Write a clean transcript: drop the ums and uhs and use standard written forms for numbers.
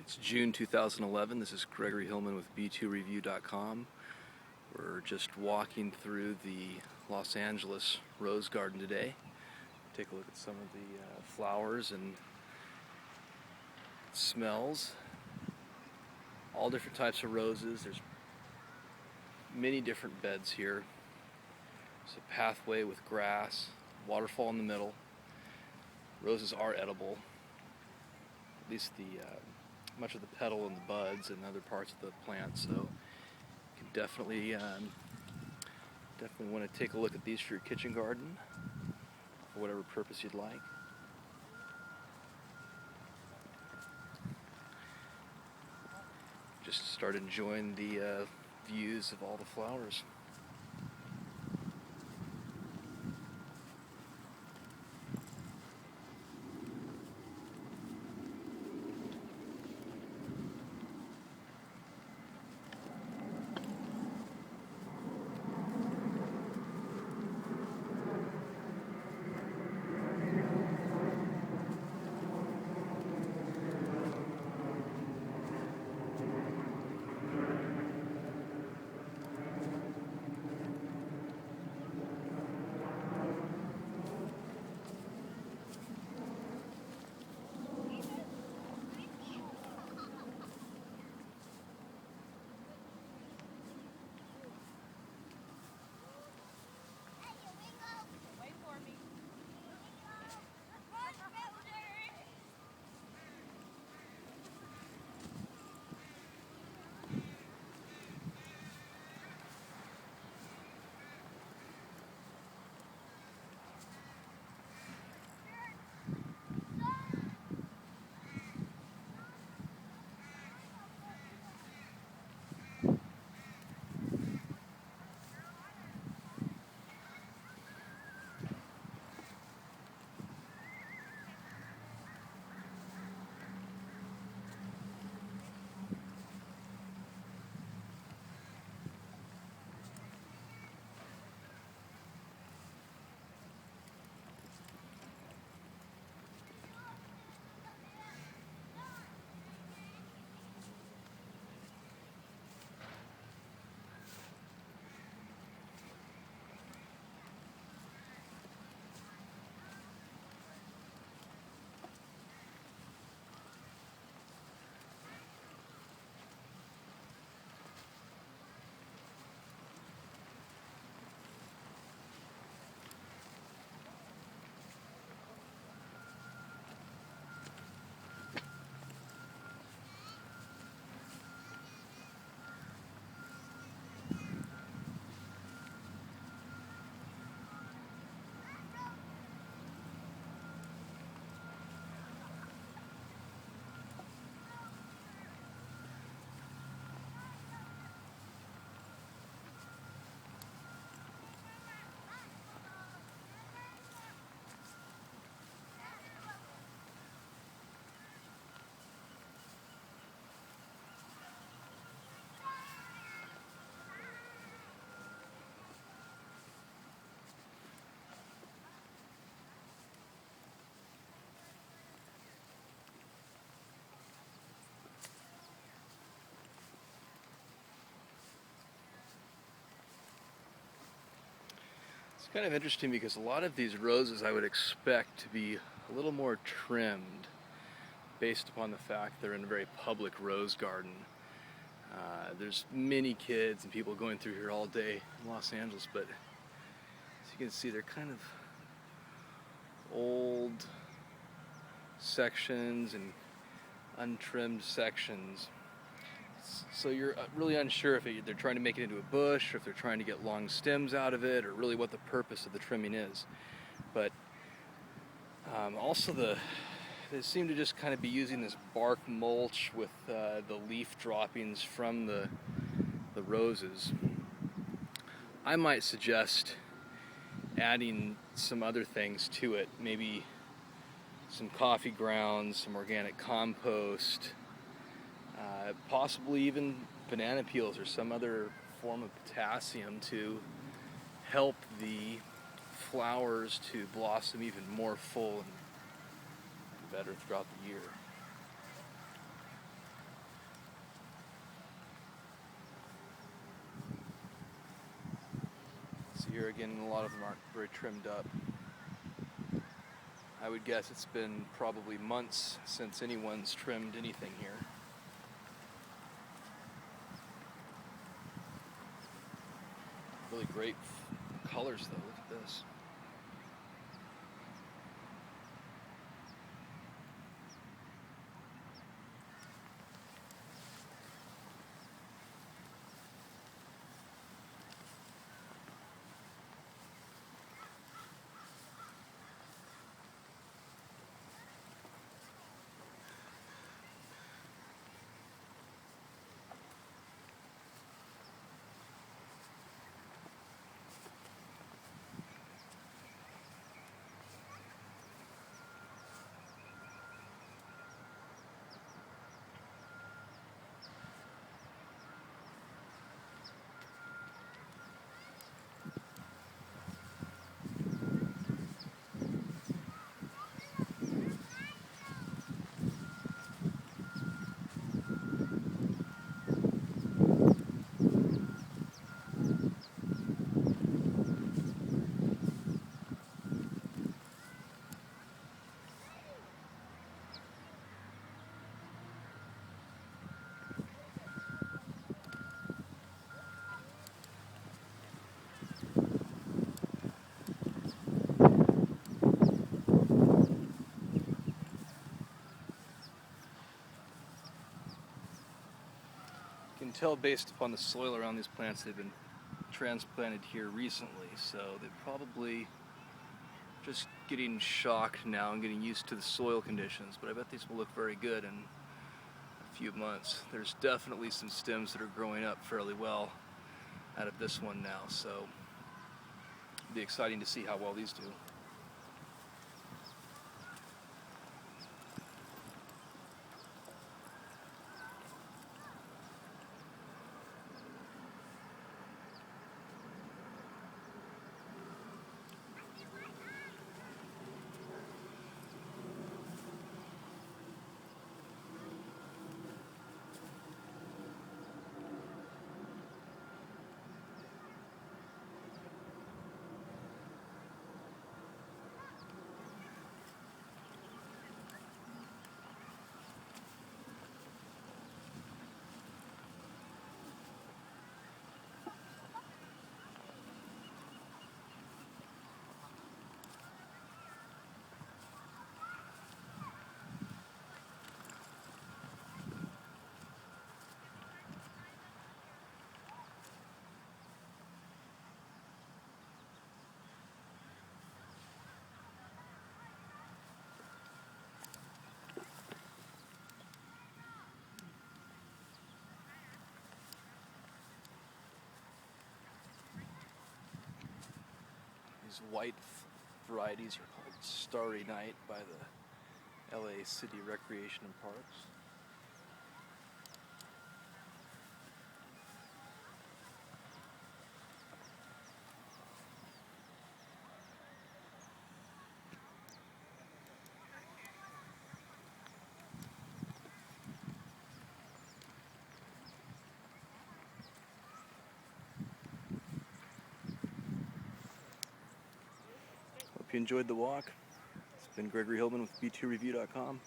It's June 2011. This is Gregory Hillman with B2Review.com. We're just walking through the Los Angeles Rose Garden today. Take a look at some of the flowers and smells. All different types of roses. There's many different beds here. There's a pathway with grass, waterfall in the middle. Roses are edible. At least much of the petal and the buds and other parts of the plant, so you can definitely want to take a look at these for your kitchen garden for whatever purpose you'd like. Just start enjoying the views of all the flowers. It's kind of interesting because a lot of these roses I would expect to be a little more trimmed based upon the fact they're in a very public rose garden. There's many kids and people going through here all day in Los Angeles, but as you can see, they're kind of old sections and untrimmed sections. So you're really unsure if they're trying to make it into a bush, or if they're trying to get long stems out of it, or really what the purpose of the trimming is. But also they seem to just kind of be using this bark mulch with the leaf droppings from the roses. I might suggest adding some other things to it, maybe some coffee grounds, some organic compost, possibly even banana peels or some other form of potassium to help the flowers to blossom even more full and better throughout the year. here again, and a lot of them aren't very trimmed up. I would guess it's been probably months since anyone's trimmed anything here. Really great colors though, look at this. You can tell based upon the soil around these plants they've been transplanted here recently, so they're probably just getting shocked now and getting used to the soil conditions, but I bet these will look very good in a few months. There's definitely some stems that are growing up fairly well out of this one now, so it'll be exciting to see how well these do. These white varieties are called Starry Night by the LA City Recreation and Parks. Hope you enjoyed the walk. It's been Gregory Hillman with B2Review.com.